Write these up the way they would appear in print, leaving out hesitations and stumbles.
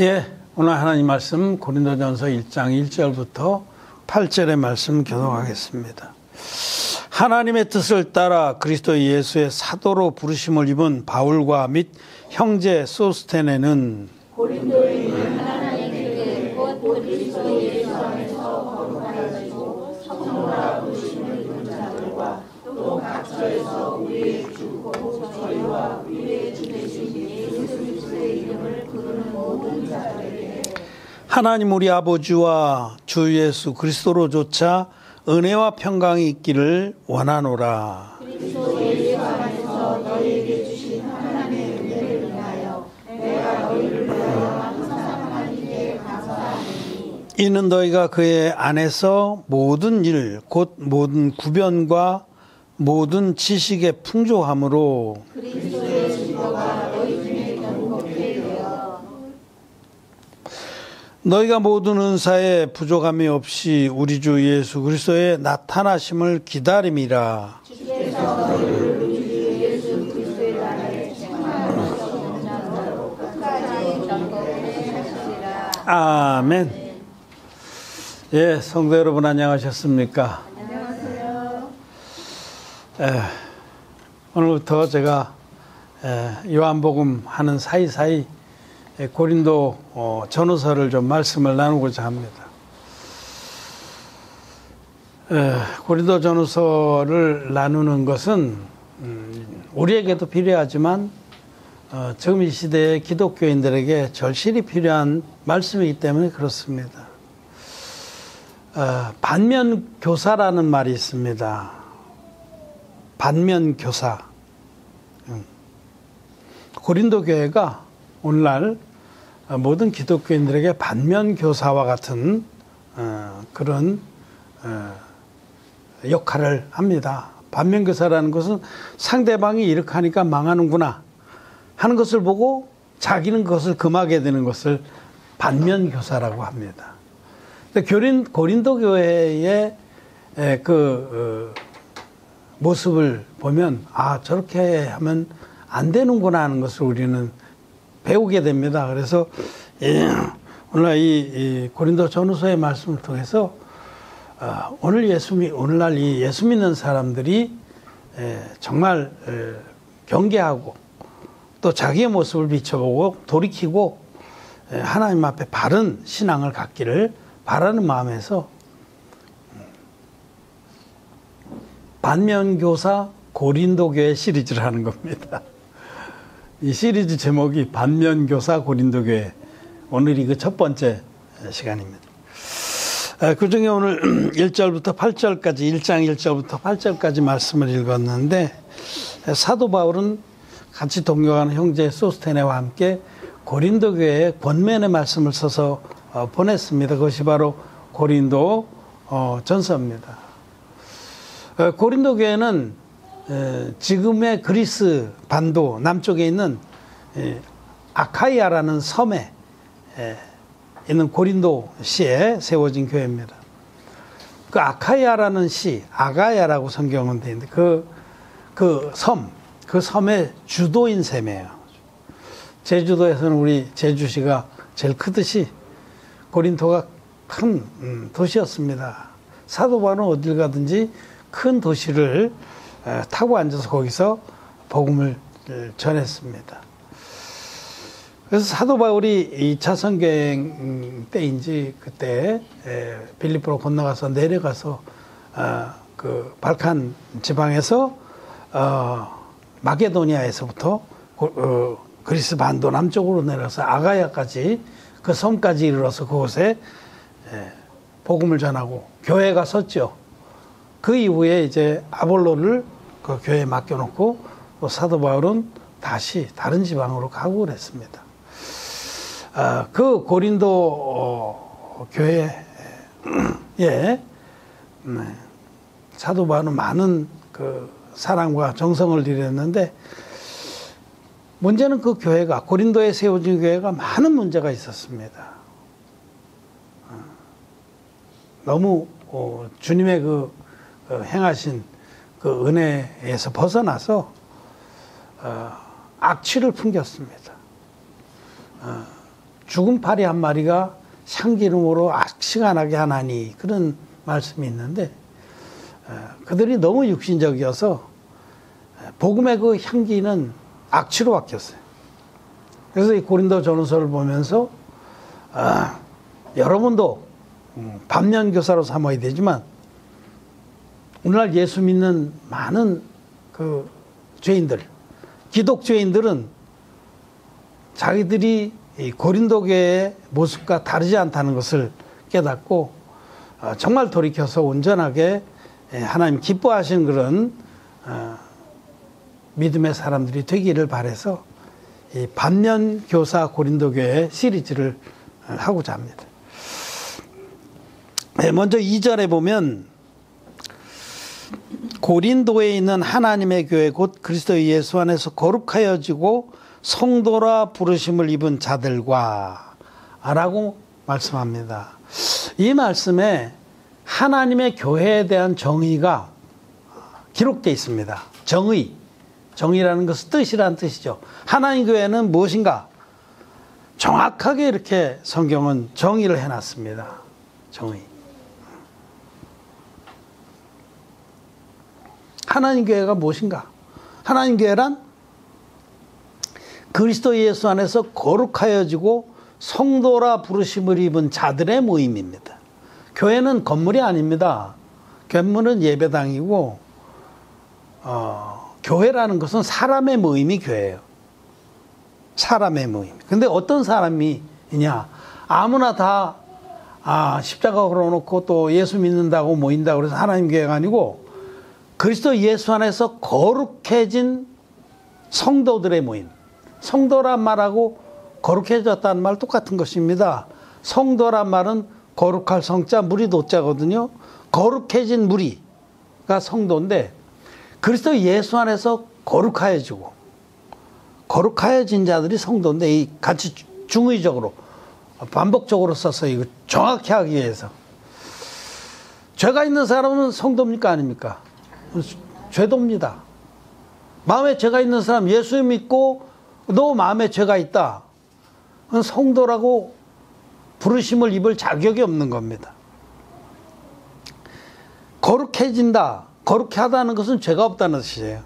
예, 오늘 하나님 말씀 고린도전서 1장 1절부터 8절의 말씀 교독하겠습니다. 하나님의 뜻을 따라 그리스도 예수의 사도로 부르심을 입은 바울과 및 형제 소스테네는 고린도에 있는 하나님의 곧 그리스도 예수 안에서 거룩하여지고 성도라 부르심을 입은 자들과 또 각처에서 우리의 주 곧 저희와 우리의 주 되신 예수 그리스도의 이름을 부르는 모든 자들에게 하나님 우리 아버지와 주 예수 그리스도로조차 은혜와 평강이 있기를 원하노라. 그리스도 예수 안에서 너희에게 주신 하나님의 은혜를 인하여 내가 너희를 위하여 항상 하나님께 감사하노니 이는 너희가 그의 안에서 모든 일 곧 모든 구변과 모든 지식의 풍조함으로 그리스도의 증거가 너희 중에 견고케 되어 너희가 모든 은사에 부족함이 없이 우리 주 예수 그리스도의 나타나심을 기다림이라. 주께서 너희를 우리 주 예수 그리스도의 날에 책망할 수 없는 자로 끝까지 견고케 하시리라. 아멘. 예, 성도 여러분 안녕하셨습니까? 안녕하세요. 오늘부터 제가 요한복음 하는 사이사이 고린도 전후서를 좀 말씀을 나누고자 합니다. 고린도 전후서를 나누는 것은 우리에게도 필요하지만 지금 이 시대의 기독교인들에게 절실히 필요한 말씀이기 때문에 그렇습니다. 반면교사라는 말이 있습니다. 반면교사. 고린도 교회가 오늘날 모든 기독교인들에게 반면교사와 같은 그런 역할을 합니다. 반면교사라는 것은 상대방이 이렇게 하니까 망하는구나 하는 것을 보고 자기는 그것을 금하게 되는 것을 반면교사라고 합니다. 고린도 교회의 모습을 보면 저렇게 하면 안 되는구나 하는 것을 우리는 배우게 됩니다. 그래서 오늘날 이 고린도 전후서의 말씀을 통해서 오늘날 이 예수 믿는 사람들이 정말 경계하고 또 자기의 모습을 비춰보고 돌이키고 하나님 앞에 바른 신앙을 갖기를 바라는 마음에서 반면교사 고린도교회 시리즈를 하는 겁니다. 이 시리즈 제목이 반면교사 고린도교회. 오늘이 그 첫 번째 시간입니다. 그 중에 오늘 1절부터 8절까지 1장 1절부터 8절까지 말씀을 읽었는데 사도 바울은 같이 동경하는 형제 소스테네와 함께 고린도교회에 권면의 말씀을 써서 보냈습니다. 그것이 바로 고린도 전서입니다. 고린도 교회는 지금의 그리스 반도 남쪽에 있는 아카이아라는 섬에 있는 고린도시에 세워진 교회입니다. 그 아카이아라는 시, 아가야라고 성경은 되어 있는데 그 섬의 주도인 셈이에요. 제주도에서는 우리 제주시가 제일 크듯이 고린도가 큰 도시였습니다. 사도 바울은 어딜 가든지 큰 도시를 타고 앉아서 거기서 복음을 전했습니다. 그래서 사도 바울이 2차 선교행 때인지 그때 빌립보로 건너가서 내려가서 그 발칸 지방에서 마게도니아에서부터 그리스 반도 남쪽으로 내려서 아가야까지 그 섬까지 이르러서 그곳에 복음을 전하고 교회가 섰죠. 그 이후에 이제 아볼로를 그 교회에 맡겨놓고 또 사도 바울은 다시 다른 지방으로 가고 그랬습니다. 그 고린도 교회에 사도 바울은 많은 그 사랑과 정성을 들였는데 문제는 그 교회가 고린도에 세워진 교회가 많은 문제가 있었습니다. 너무 주님의 그 행하신 그 은혜에서 벗어나서 악취를 풍겼습니다. 죽은 파리 한 마리가 참기름으로 시간하게 하나니, 그런 말씀이 있는데, 그들이 너무 육신적이어서 복음의 그 향기는 악취로 바뀌었어요. 그래서 이 고린도 전후서를 보면서 여러분도 반면교사로 삼아야 되지만, 오늘날 예수 믿는 많은 그 죄인들, 기독교인들은 자기들이 이 고린도 교회의 모습과 다르지 않다는 것을 깨닫고 정말 돌이켜서 온전하게 하나님 기뻐하시는 그런 믿음의 사람들이 되기를 바라서 이 반면교사 고린도 교회 시리즈를 하고자 합니다. 먼저 2절에 보면 고린도에 있는 하나님의 교회 곧 그리스도 예수 안에서 거룩하여지고 성도라 부르심을 입은 자들과 라고 말씀합니다. 이 말씀에 하나님의 교회에 대한 정의가 기록되어 있습니다. 정의라는 것은 뜻이라는 뜻이죠. 하나님 교회는 무엇인가? 정확하게 이렇게 성경은 정의를 해놨습니다. 정의. 하나님 교회가 무엇인가? 하나님 교회란 그리스도 예수 안에서 거룩하여지고 성도라 부르심을 입은 자들의 모임입니다. 교회는 건물이 아닙니다. 건물은 예배당이고 교회라는 것은 사람의 모임이 교회예요. 사람의 모임. 근데 어떤 사람이냐? 아무나 다 십자가 걸어놓고 또 예수 믿는다고 모인다고 그래서 하나님 교회가 아니고 그리스도 예수 안에서 거룩해진 성도들의 모임. 성도란 말하고 거룩해졌다는 말 똑같은 것입니다. 성도란 말은 거룩할 성자, 무리 도자거든요. 거룩해진 무리가 성도인데 그리스도 예수 안에서 거룩하여지고 거룩하여진 자들이 성도인데 이 같이 중의적으로 반복적으로 써서 이거 정확히 하기 위해서 죄가 있는 사람은 성도입니까 아닙니까? 죄도입니다. 마음에 죄가 있는 사람 예수 믿고 너 마음에 죄가 있다. 그건 성도라고 부르심을 입을 자격이 없는 겁니다. 거룩해진다. 거룩해 하다는 것은 죄가 없다는 뜻이에요.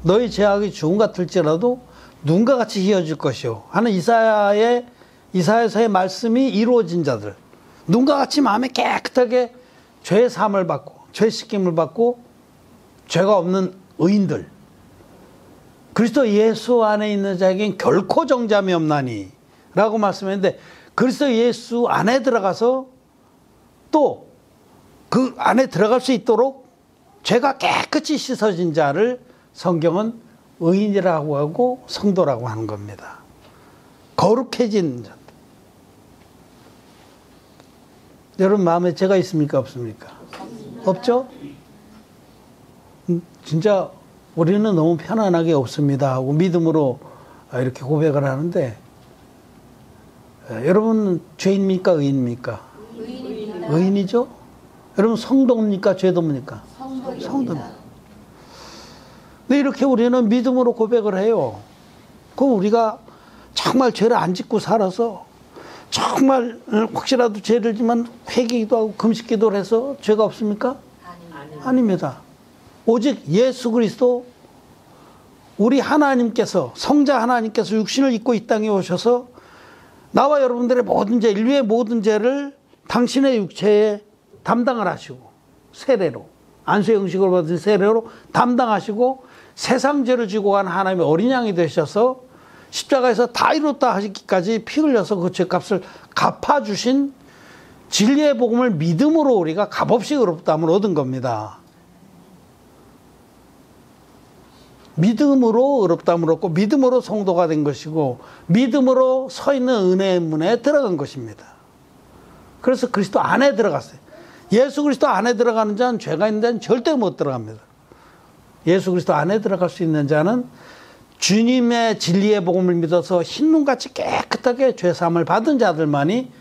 너희 죄악이 주홍 같을지라도 눈과 같이 희어질 것이요 하는 이사야서의 말씀이 이루어진 자들, 눈과 같이 마음에 깨끗하게 죄의 사함을 받고 죄 씻김을 받고 죄가 없는 의인들, 그리스도 예수 안에 있는 자에겐 결코 정죄함이 없나니 라고 말씀했는데 그리스도 예수 안에 들어가서 또 그 안에 들어갈 수 있도록 죄가 깨끗이 씻어진 자를 성경은 의인이라고 하고 성도라고 하는 겁니다. 거룩해진 자. 여러분 마음에 죄가 있습니까 없습니까? 없죠? 진짜 우리는 너무 편안하게 없습니다 하고 믿음으로 이렇게 고백을 하는데 여러분 죄인입니까 의인입니까? 의인입니다. 의인이죠? 여러분 성도입니까 죄도입니까? 성도입니다. 근데 이렇게 우리는 믿음으로 고백을 해요. 그럼 우리가 정말 죄를 안 짓고 살아서 정말 혹시라도 죄를 지만 회개기도 하고 금식기도를 해서 죄가 없습니까? 아닙니다. 오직 예수 그리스도 우리 하나님께서 성자 하나님께서 육신을 입고 이 땅에 오셔서 나와 여러분들의 모든 죄, 인류의 모든 죄를 당신의 육체에 담당을 하시고 세례로 안수의 응식을 받은 세례로 담당하시고 세상 죄를 지고 간 하나님의 어린 양이 되셔서 십자가에서 다 이뤘다 하시기까지 피 흘려서 그 죄값을 갚아주신 진리의 복음을 믿음으로 우리가 값없이 의롭다함을 얻은 겁니다. 믿음으로 의롭다함을 얻고 믿음으로 성도가 된 것이고 믿음으로 서 있는 은혜의 문에 들어간 것입니다. 그래서 그리스도 안에 들어갔어요. 예수 그리스도 안에 들어가는 자는 죄가 있는 자는 절대 못 들어갑니다. 예수 그리스도 안에 들어갈 수 있는 자는 주님의 진리의 복음을 믿어서 흰눈같이 깨끗하게 죄사함을 받은 자들만이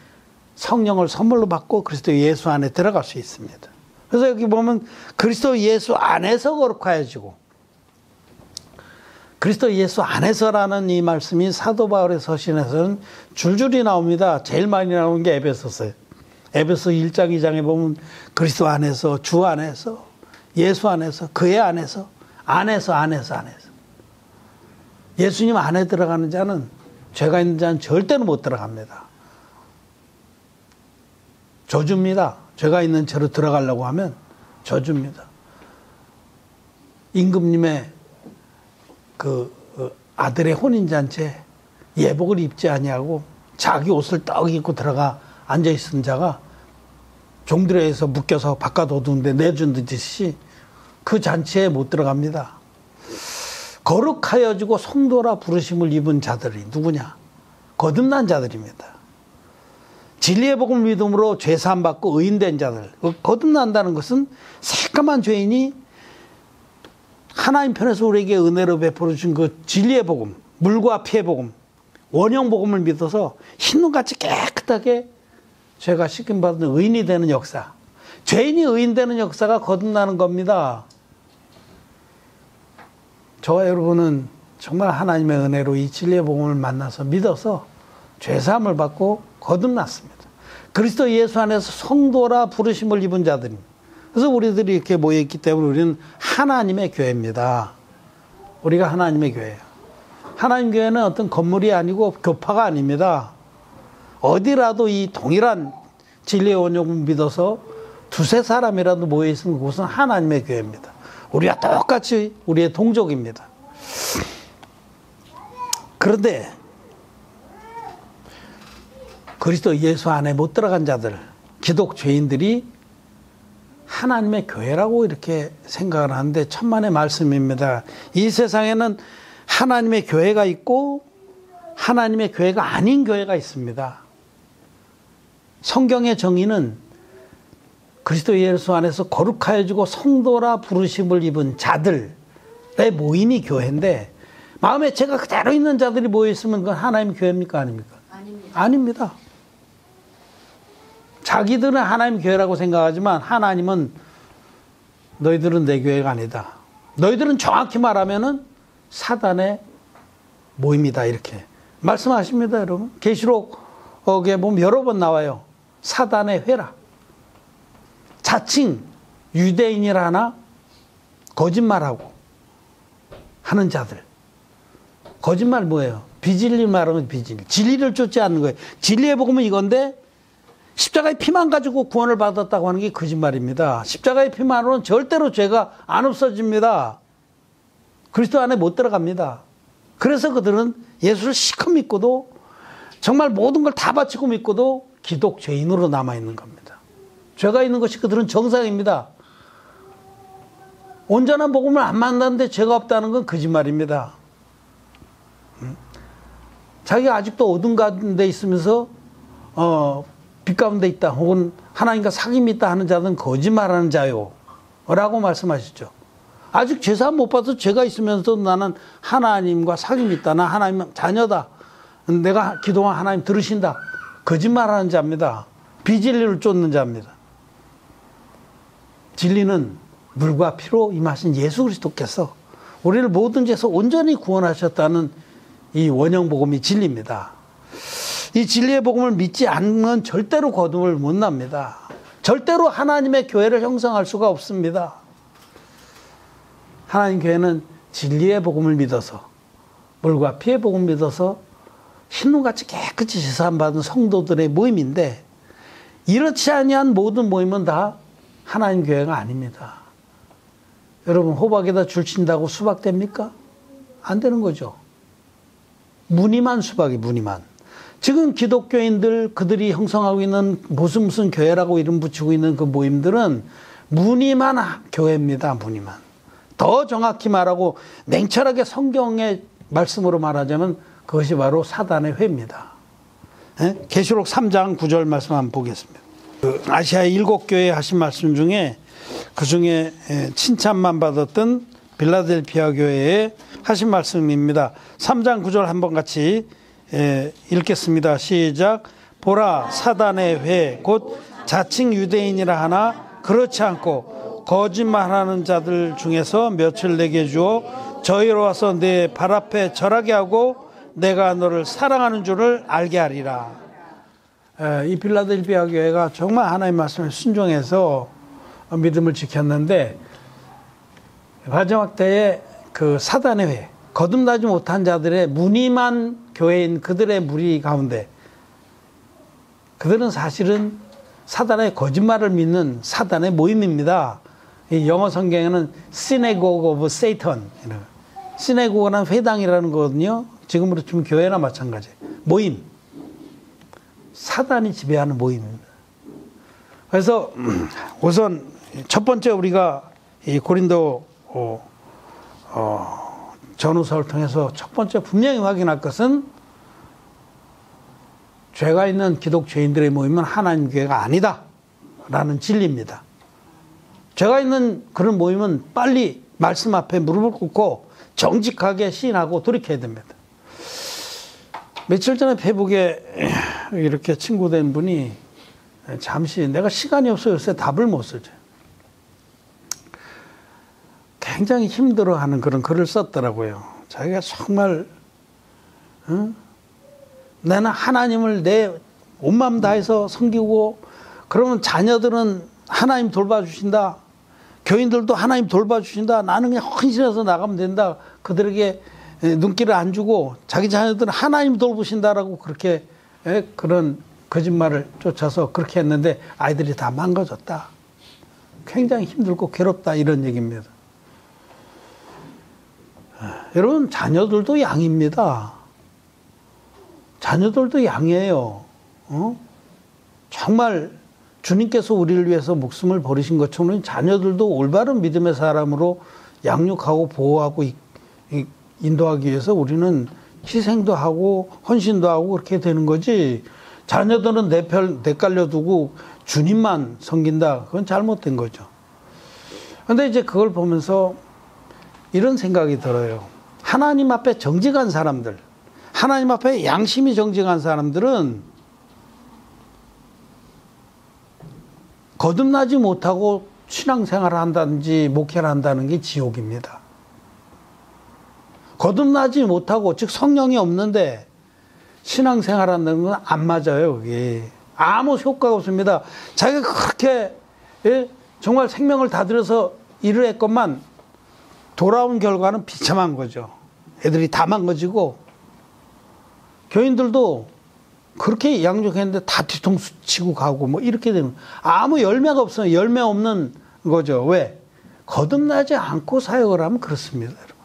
성령을 선물로 받고 그리스도 예수 안에 들어갈 수 있습니다. 그래서 여기 보면 그리스도 예수 안에서 거룩하여지고 그리스도 예수 안에서라는 이 말씀이 사도 바울의 서신에서는 줄줄이 나옵니다. 제일 많이 나오는 게 에베소서예요. 에베소 1장 2장에 보면 그리스도 안에서, 주 안에서, 예수 안에서, 그의 안에서, 안에서. 예수님 안에 들어가는 자는, 죄가 있는 자는 절대로 못 들어갑니다. 저주입니다. 죄가 있는 채로 들어가려고 하면 저주입니다. 임금님의 그 아들의 혼인잔치에 예복을 입지 아니하고 자기 옷을 떡 입고 들어가 앉아있은 자가 종들에 의해서 묶여서 바깥 어두운데 내준듯이 그 잔치에 못 들어갑니다. 거룩하여지고 성도라 부르심을 입은 자들이 누구냐? 거듭난 자들입니다. 진리의 복음을 믿음으로 죄사함 받고 의인된 자들. 거듭난다는 것은 새까만 죄인이 하나님 편에서 우리에게 은혜로 베풀어 준 그 진리의 복음, 물과 피의 복음, 원형 복음을 믿어서 흰눈같이 깨끗하게 죄가 씻김받는 의인이 되는 역사. 죄인이 의인되는 역사가 거듭나는 겁니다. 저와 여러분은 정말 하나님의 은혜로 이 진리의 복음을 만나서 믿어서 죄사함을 받고 거듭났습니다. 그리스도 예수 안에서 성도라 부르심을 입은 자들입니다. 그래서 우리들이 이렇게 모여있기 때문에 우리는 하나님의 교회입니다. 우리가 하나님의 교회예요. 하나님 교회는 어떤 건물이 아니고 교파가 아닙니다. 어디라도 이 동일한 진리의 원형을 믿어서 두세 사람이라도 모여있는 곳은 하나님의 교회입니다. 우리가 똑같이 우리의 동족입니다. 그런데 그리스도 예수 안에 못 들어간 자들, 기독 죄인들이 하나님의 교회라고 이렇게 생각을 하는데 천만의 말씀입니다. 이 세상에는 하나님의 교회가 있고 하나님의 교회가 아닌 교회가 있습니다. 성경의 정의는 그리스도 예수 안에서 거룩하여지고 성도라 부르심을 입은 자들의 모임이 교회인데 마음에 죄가 그대로 있는 자들이 모여있으면 그건 하나님 교회입니까? 아닙니까? 아닙니다. 자기들은 하나님 교회라고 생각하지만 하나님은 너희들은 내 교회가 아니다. 너희들은 정확히 말하면은 사단의 모임이다. 이렇게 말씀하십니다, 여러분. 계시록에 보면 여러 번 나와요. 사단의 회라. 자칭 유대인이라 하나 거짓말하고 하는 자들. 거짓말 뭐예요? 비진리 말하면 비진리. 진리를 쫓지 않는 거예요. 진리의 복음은 이건데 십자가의 피만 가지고 구원을 받았다고 하는 게 거짓말입니다. 십자가의 피만으로는 절대로 죄가 안 없어집니다. 그리스도 안에 못 들어갑니다. 그래서 그들은 예수를 시커 믿고도 정말 모든 걸 다 바치고 믿고도 기독 죄인으로 남아있는 겁니다. 죄가 있는 것이 그들은 정상입니다. 온전한 복음을 안 만났는데 죄가 없다는 건 거짓말입니다. 자기가 아직도 어둠 가운데 있으면서 빛 가운데 있다 혹은 하나님과 사귐이 있다 하는 자는 거짓말하는 자요 라고 말씀하시죠. 아직 죄사함 못 받아서 죄가 있으면서 나는 하나님과 사귐이 있다, 나 하나님 자녀다, 내가 기도한 하나님 들으신다, 거짓말하는 자입니다. 비진리를 쫓는 자입니다. 진리는 물과 피로 임하신 예수 그리스도께서 우리를 모든 죄에서 온전히 구원하셨다는 이 원형 복음이 진리입니다. 이 진리의 복음을 믿지 않으면 절대로 거듭을 못 납니다. 절대로 하나님의 교회를 형성할 수가 없습니다. 하나님 교회는 진리의 복음을 믿어서 물과 피의 복음을 믿어서 흰눈같이 깨끗이 제사함 받은 성도들의 모임인데 이렇지 아니한 모든 모임은 다 하나님 교회가 아닙니다. 여러분 호박에다 줄 친다고 수박 됩니까? 안 되는 거죠. 무늬만 수박이 무늬만. 지금 기독교인들 그들이 형성하고 있는 무슨 교회라고 이름 붙이고 있는 그 모임들은 무늬만 교회입니다. 무늬만. 더 정확히 말하고 냉철하게 성경의 말씀으로 말하자면 그것이 바로 사단의 회입니다. 계시록 3장 9절 말씀 한번 보겠습니다. 아시아 7교회에 하신 말씀 중에 그중에 칭찬만 받았던 빌라델피아 교회에 하신 말씀입니다. 3장 9절 한번 같이 읽겠습니다. 시작. 보라, 사단의 회 곧 자칭 유대인이라 하나 그렇지 않고 거짓말하는 자들 중에서 몇을 내게 주어 저희로 와서 내 발 앞에 절하게 하고 내가 너를 사랑하는 줄을 알게 하리라. 이 빌라델비아 교회가 정말 하나님의 말씀에 순종해서 믿음을 지켰는데 마지막 때에 그 사단의 회, 거듭나지 못한 자들의 무늬만 교회인 그들의 무리 가운데 그들은 사실은 사단의 거짓말을 믿는 사단의 모임입니다. 이 영어 성경에는 Synagogue of Satan, 시내고거나 회당이라는 거거든요. 지금으로 치면 교회나 마찬가지. 모임. 사단이 지배하는 모임입니다. 그래서 우선 첫 번째 우리가 이 고린도 전후서를 통해서 첫 번째 분명히 확인할 것은 죄가 있는 기독교인들의 모임은 하나님 교회가 아니다 라는 진리입니다. 죄가 있는 그런 모임은 빨리 말씀 앞에 무릎을 꿇고 정직하게 시인하고 돌이켜야 됩니다. 며칠 전에 페북에 이렇게 친구된 분이 잠시 내가 시간이 없어서 요새 답을 못 쓰죠. 굉장히 힘들어하는 그런 글을 썼더라고요. 자기가 정말 나는 하나님을 내 온 마음 다해서 섬기고 그러면 자녀들은 하나님 돌봐주신다. 교인들도 하나님 돌봐주신다. 나는 그냥 헌신해서 나가면 된다. 그들에게 눈길을 안 주고 자기 자녀들은 하나님 돌보신다라고 그렇게 그런 거짓말을 쫓아서 그렇게 했는데 아이들이 다 망가졌다. 굉장히 힘들고 괴롭다 이런 얘기입니다. 여러분 자녀들도 양입니다. 자녀들도 양이에요. 정말 주님께서 우리를 위해서 목숨을 버리신 것처럼 자녀들도 올바른 믿음의 사람으로 양육하고 보호하고 인도하기 위해서 우리는 희생도 하고 헌신도 하고 그렇게 되는 거지. 자녀들은 내깔려두고 주님만 섬긴다. 그건 잘못된 거죠. 그런데 이제 그걸 보면서 이런 생각이 들어요. 하나님 앞에 정직한 사람들, 하나님 앞에 양심이 정직한 사람들은 거듭나지 못하고 신앙생활을 한다든지 목회를 한다는 게 지옥입니다. 거듭나지 못하고 즉 성령이 없는데 신앙생활 한다는 건 안 맞아요. 그게 아무 효과가 없습니다. 자기가 그렇게 정말 생명을 다 들여서 일을 했건만 돌아온 결과는 비참한 거죠. 애들이 다 망가지고 교인들도 그렇게 양육했는데 다 뒤통수 치고 가고 뭐 이렇게 되는 아무 열매가 없어요. 열매 없는 거죠. 왜? 거듭나지 않고 사역을 하면 그렇습니다. 여러분.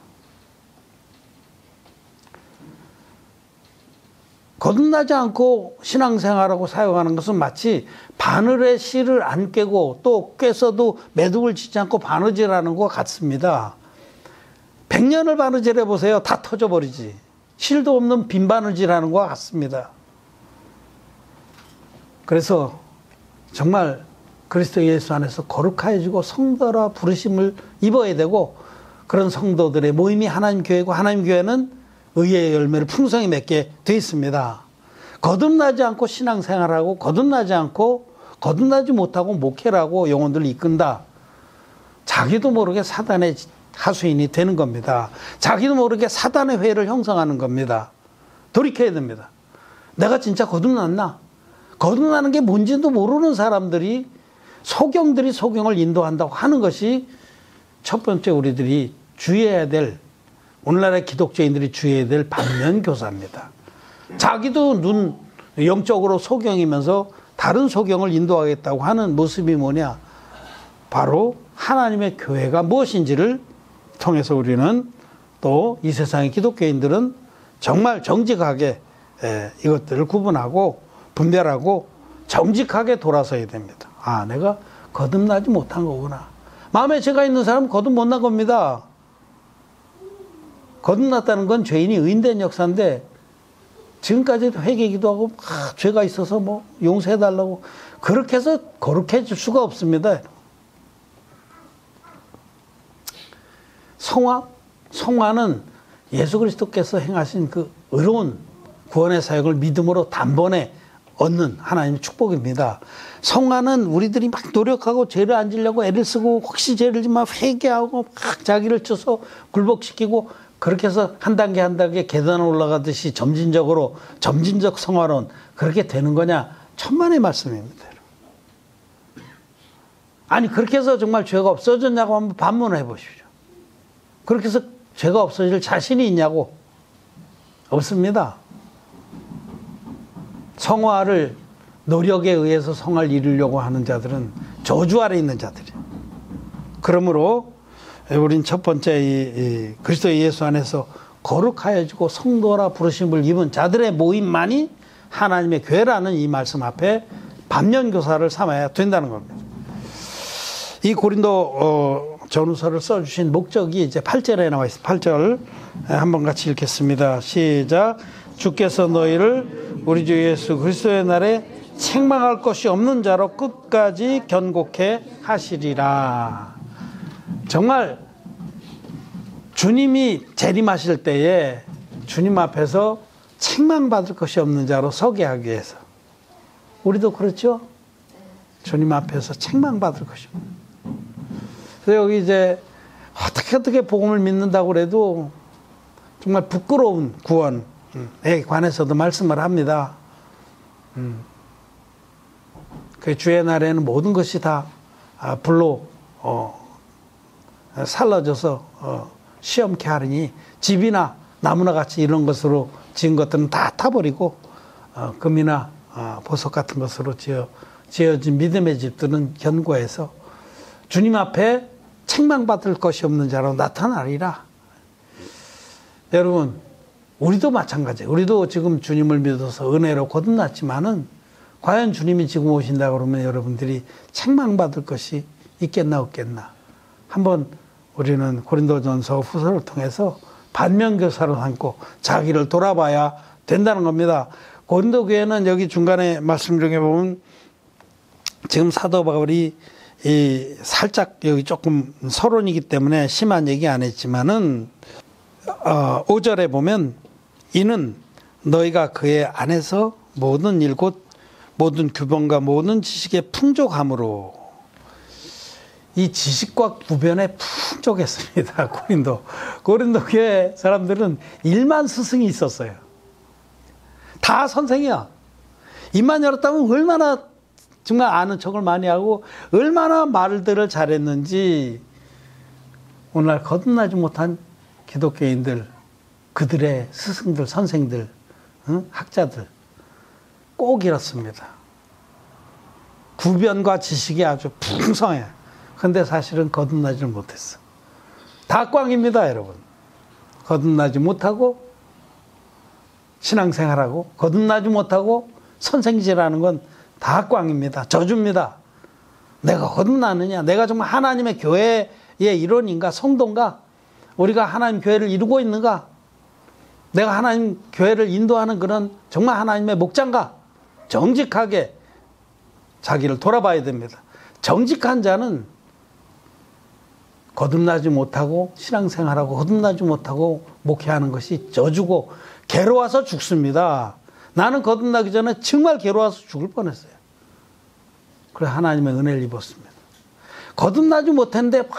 거듭나지 않고 신앙생활하고 사역하는 것은 마치 바늘에 실을 안 꿰고 또 꿰서도 매듭을 짓지 않고 바느질하는 것 같습니다. 100년을 바느질 해보세요. 다 터져버리지. 실도 없는 빈 바느질하는 것 같습니다. 그래서 정말 그리스도 예수 안에서 거룩해지고 성도라 부르심을 입어야 되고 그런 성도들의 모임이 하나님 교회고 하나님 교회는 의의 열매를 풍성히 맺게 돼 있습니다. 거듭나지 않고 신앙생활하고 거듭나지 못하고 목회를 하고 영혼들을 이끈다. 자기도 모르게 사단의 하수인이 되는 겁니다. 자기도 모르게 사단의 회를 형성하는 겁니다. 돌이켜야 됩니다. 내가 진짜 거듭났나? 거듭나는 게 뭔지도 모르는 사람들이 소경들이 소경을 인도한다고 하는 것이 첫 번째 우리들이 주의해야 될 오늘날의 기독교인들이 주의해야 될 반면교사입니다. 자기도 영적으로 소경이면서 다른 소경을 인도하겠다고 하는 모습이 뭐냐? 바로 하나님의 교회가 무엇인지를 통해서 우리는 또 이 세상의 기독교인들은 정말 정직하게 이것들을 구분하고 분별하고 정직하게 돌아서야 됩니다. 아, 내가 거듭나지 못한 거구나. 마음에 죄가 있는 사람은 거듭 못 난 겁니다. 거듭났다는 건 죄인이 의인된 역사인데 지금까지도 회개기도 하고 죄가 있어서 뭐 용서해달라고 그렇게 해서 거룩해질 수가 없습니다. 성화는 예수 그리스도께서 행하신 그 의로운 구원의 사역을 믿음으로 단번에 얻는 하나님의 축복입니다. 성화는 우리들이 막 노력하고 죄를 안 지려고 애를 쓰고 혹시 죄를 지면 회개하고 막 자기를 쪄서 굴복시키고 그렇게 해서 한 단계 한 단계 계단 올라가듯이 점진적 성화론 그렇게 되는 거냐? 천만의 말씀입니다. 아니 그렇게 해서 정말 죄가 없어졌냐고 한번 반문해 보십시오. 그렇게 해서 죄가 없어질 자신이 있냐고? 없습니다. 성화를 노력에 의해서 성화를 이루려고 하는 자들은 저주 아래 있는 자들이에요. 그러므로 우린 첫 번째 이 그리스도 예수 안에서 거룩하여지고 성도라 부르심을 입은 자들의 모임만이 하나님의 교회라는 이 말씀 앞에 반면교사를 삼아야 된다는 겁니다. 이 고린도 전후서를 써주신 목적이 이제 8절에 나와 있습니다. 8절 한번 같이 읽겠습니다. 시작. 주께서 너희를 우리 주 예수 그리스도의 날에 책망할 것이 없는 자로 끝까지 견고케 하시리라. 정말 주님이 재림하실 때에 주님 앞에서 책망받을 것이 없는 자로 서게 하기 위해서 우리도 그렇죠? 주님 앞에서 책망받을 것이 없는. 그래서 여기 이제 어떻게 복음을 믿는다고 그래도 정말 부끄러운 구원에 관해서도 말씀을 합니다. 그 주의 날에는 모든 것이 다 불로 살라져서 시험케 하리니 집이나 나무나 같이 이런 것으로 지은 것들은 다 타버리고 금이나 보석 같은 것으로 지어진 믿음의 집들은 견고해서 주님 앞에 책망받을 것이 없는 자로 나타나리라. 여러분 우리도 마찬가지예요. 우리도 지금 주님을 믿어서 은혜로 거듭났지만은 과연 주님이 지금 오신다 그러면 여러분들이 책망받을 것이 있겠나 없겠나. 한번 우리는 고린도전서 후서를 통해서 반면교사를 삼고 자기를 돌아봐야 된다는 겁니다. 고린도 교회는 여기 중간에 말씀 중에 보면 지금 사도 바울이 살짝 여기 조금 서론이기 때문에 심한 얘기 안 했지만은 5절에 보면 이는 너희가 그의 안에서 모든 일 곧 모든 규범과 모든 지식의 풍족함으로 이 지식과 구변에 풍족했습니다. 고린도 교회 사람들은 1만 스승이 있었어요. 다 선생이야. 입만 열었다면 얼마나 정말 아는 척을 많이 하고 얼마나 말들을 잘했는지 오늘날 거듭나지 못한 기독교인들, 그들의 스승들, 선생들, 학자들 꼭 이렇습니다. 구변과 지식이 아주 풍성해. 근데 사실은 거듭나지를 못했어. 다 꽝입니다, 여러분. 거듭나지 못하고 신앙생활하고 거듭나지 못하고 선생질하는 건 다 꽝입니다. 저주입니다. 내가 거듭나느냐? 내가 정말 하나님의 교회의 일원인가? 성도인가? 우리가 하나님 교회를 이루고 있는가? 내가 하나님 교회를 인도하는 그런 정말 하나님의 목자인가? 정직하게 자기를 돌아봐야 됩니다. 정직한 자는 거듭나지 못하고 신앙생활하고 거듭나지 못하고 목회하는 것이 저주고 괴로워서 죽습니다. 나는 거듭나기 전에 정말 괴로워서 죽을 뻔했어요. 그래 하나님의 은혜를 입었습니다. 거듭나지 못했는데 막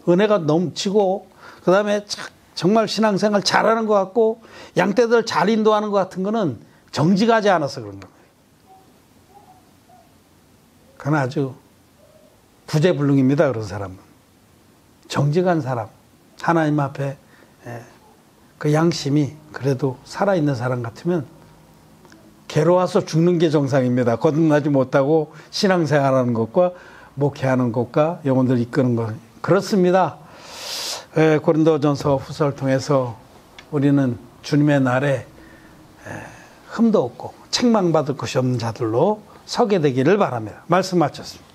은혜가 넘치고 그 다음에 정말 신앙생활 잘하는 것 같고 양떼들 잘 인도하는 것 같은 거는 정직하지 않아서 그런 겁니다. 그건 아주 구제불능입니다. 그런 사람은. 정직한 사람, 하나님 앞에 그 양심이 그래도 살아있는 사람 같으면 괴로워서 죽는 게 정상입니다. 거듭나지 못하고 신앙생활하는 것과 목회하는 것과 영혼들 이끄는 것. 그렇습니다. 고린도전서 후서를 통해서 우리는 주님의 날에 흠도 없고 책망받을 것이 없는 자들로 서게 되기를 바랍니다. 말씀 마쳤습니다.